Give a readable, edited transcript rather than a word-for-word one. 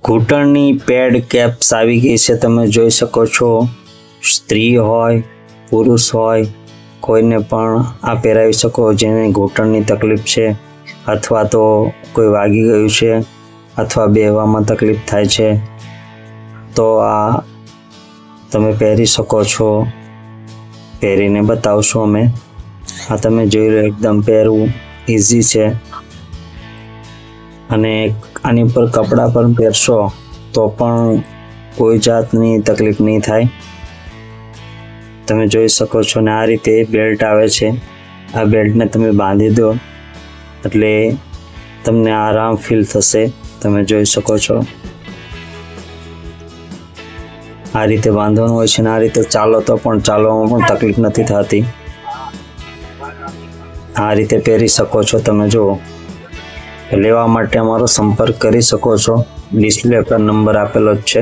ઘૂંટણની pad caps આવી ગઈ છે, તમે જોઈ શકો છો। સ્ત્રી હોય પુરુષ હોય કોઈને પણ આ પહેરાવી શકો, જેને ઘૂંટણની તકલીફ છે અથવા તો કોઈ વાગી ગયું છે અથવા બેહવામાં તકલીફ થાય છે તો આ તમે પહેરી શકો છો। પહેરીને બતાવશું અમે। આ તમે જોઈ લો, એકદમ પહેરવું ઇઝી છે અને આની પર કપડાં પણ પહેરશો તો પણ કોઈ જાતની તકલીફ નહીં થાય। તમે જોઈ શકો છો ને આ રીતે બેલ્ટ આવે છે। આ બેલ્ટને તમે બાંધી દો એટલે તમને આરામ ફીલ થશે। તમે જોઈ શકો છો આ રીતે બાંધવાનું હોય છે ને આ રીતે ચાલો તો પણ ચાલવામાં પણ તકલીફ નથી થતી। આ રીતે પહેરી શકો છો। તમે જુઓ, લેવા માટે અમારો સંપર્ક કરી શકો છો। ડિસ્પ્લે પર નંબર આપેલો જ છે।